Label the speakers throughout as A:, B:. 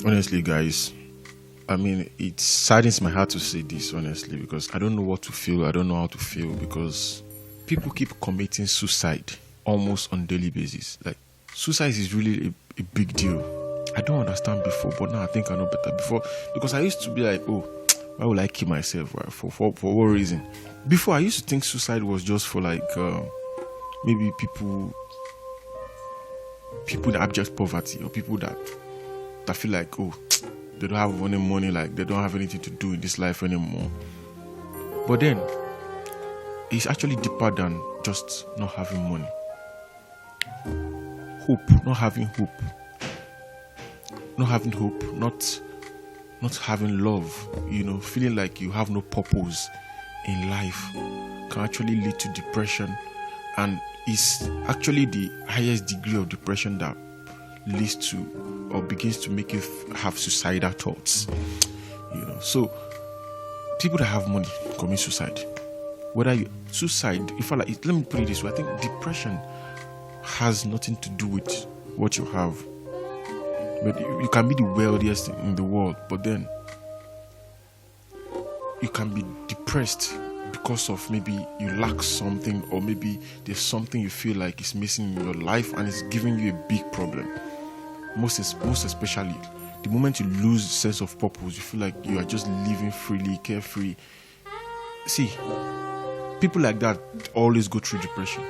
A: Honestly, guys, I mean, it saddens my heart to say this, honestly, because I don't know what to feel. I don't know how to feel because people keep committing suicide almost on daily basis. Like, suicide is really a big deal. I don't understand before, but now I think I know better before because I used to be like, oh, why would I kill myself? Right? For what reason? Before, I used to think suicide was just for like maybe people in abject poverty or people that feel like, oh, they don't have any money, like they don't have anything to do in this life anymore. But then it's actually deeper than just not having money. Hope, not having hope, not having love, feeling like you have no purpose in life can actually lead to depression, and is actually the highest degree of depression that leads to or begins to make you have suicidal thoughts. So people that have money commit suicide. Suicide, if I like, let me put it this way: I think depression has nothing to do with what you have. But you can be the wealthiest in the world, but then you can be depressed because of maybe you lack something, or maybe there's something you feel like is missing in your life and it's giving you a big problem. Most especially the moment you lose sense of purpose, you feel like you are just living freely, carefree. See, people like that always go through depression.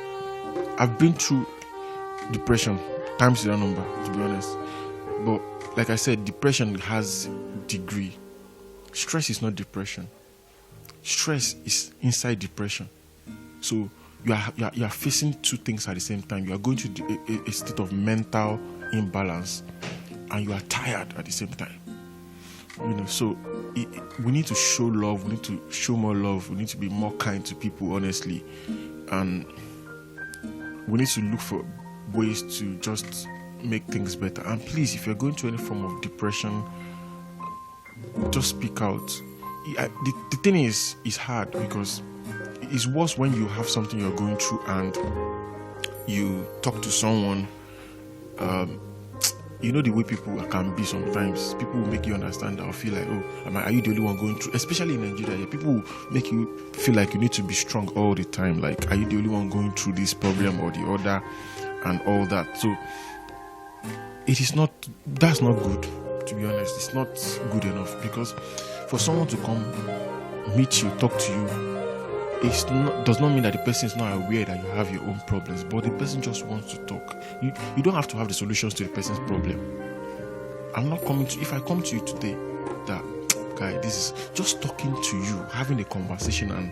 A: I've been through depression times without number, to be honest. But like I said, depression has degree. Stress is not depression. Stress is inside depression. So you are facing two things at the same time. You are going through a state of mental imbalance, and you are tired at the same time. So we need to show love. We need to show more love. We need to be more kind to people, honestly, and we need to look for ways to just make things better. And please, if you're going through any form of depression, just speak out. The thing is, it's hard because it's worse when you have something you're going through and you talk to someone. The way people can be sometimes. People will make you understand that or feel like, oh, are you the only one going through? Especially in Nigeria, people will make you feel like you need to be strong all the time. Like, are you the only one going through this problem or the other, and all that. So that's not good, to be honest. It's not good enough, because for someone to come meet you, talk to you, does not mean that the person is not aware that you have your own problems, but the person just wants to talk. You don't have to have the solutions to the person's problem. If I come to you today, that guy, this is just talking to you, having a conversation, and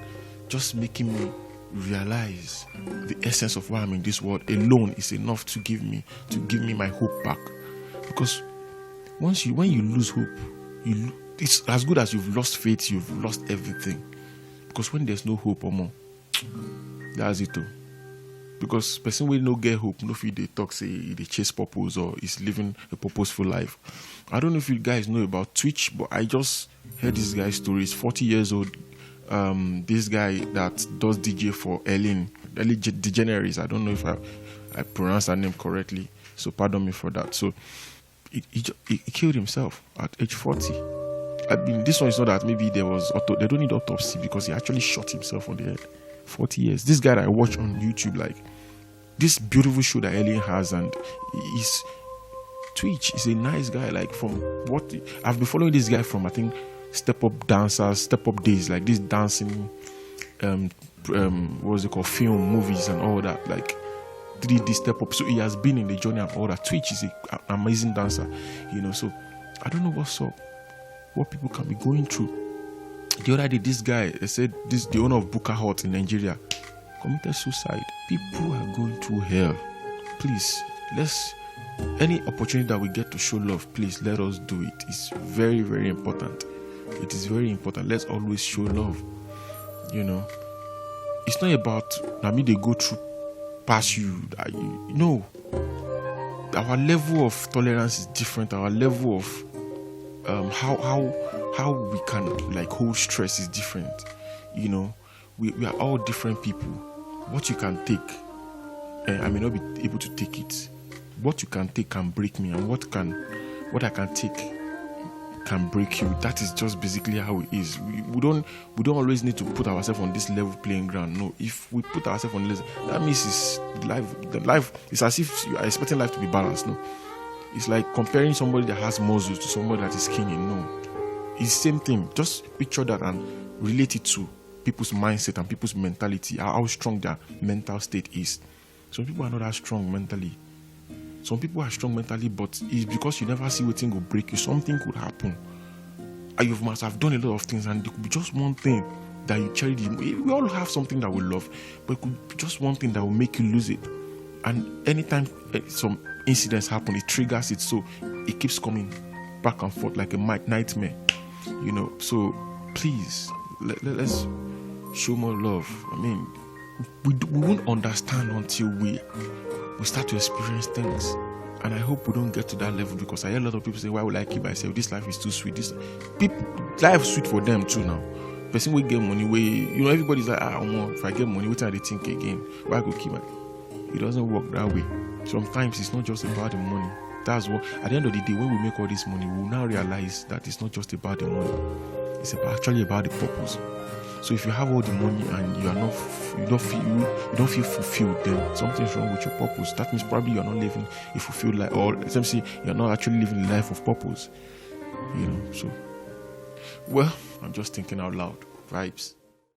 A: just making me realize the essence of why I'm in this world alone is enough to give me my hope back. Because when you lose hope, it's as good as you've lost faith, you've lost everything. Because when there's no hope or more, that's it too. Because person will no get hope, no feel they talk, say they chase purpose or is living a purposeful life. I don't know if you guys know about Twitch, but I just heard this guy's story. He's 40 years old. This guy that does DJ for Ellen DeGeneres. I don't know if I pronounced her name correctly, so pardon me for that. So he killed himself at age 40. I mean, this one is not that maybe they don't need autopsy, because he actually shot himself on the head. 40 years. This guy that I watch on YouTube, like this beautiful show that Alien has, and he's Twitch is a nice guy. Like, from what I've been following this guy from, I think Step Up Days, like this dancing what's it called, film, movies and all that, like 3D Step Up. So he has been in the journey and all that. Twitch is an amazing dancer, so I don't know what's up, what people can be going through. The other day, this guy, they said the owner of Buka Hut in Nigeria committed suicide. People are going through hell. Please, any opportunity that we get to show love, please let us do it. It's very, very important. It is very important. Let's always show love. It's not about, they go through past you. No. Our level of tolerance is different. Our level of how we can hold stress is different. We are all different people. What you can take, I may not be able to take it. What you can take can break me, and what I can take can break you. That is just basically how it is. We don't always need to put ourselves on this level playing ground. No, if we put ourselves on this, that means the life is as if you are expecting life to be balanced. No, it's like comparing somebody that has muscles to somebody that is skinny. No, it's the same thing. Just picture that and relate it to people's mindset and people's mentality, how strong their mental state is. Some people are not that strong mentally. Some people are strong mentally, but it's because you never see what thing will break you. Something could happen. And you must have done a lot of things, and it could be just one thing that you cherish. We all have something that we love, but it could be just one thing that will make you lose it. And anytime some incidents happen, it triggers it, so it keeps coming back and forth like a nightmare. So please, let's show more love. I mean, we won't understand until we start to experience things. And I hope we don't get to that level, because I hear a lot of people say, why would I keep myself? This life is too sweet. Life is sweet for them too now. Person will get money where, everybody's like, if I get money, what are they think again? Why go keep it? It doesn't work that way. Sometimes it's not just about the money. That's what, at the end of the day, when we make all this money, we'll now realize that it's not just about the money. It's actually about the purpose. So if you have all the money and you don't feel fulfilled, then something's wrong with your purpose. That means probably you're not living a fulfilled life, or let me say you're not actually living a life of purpose. So, well, I'm just thinking out loud. Vibes.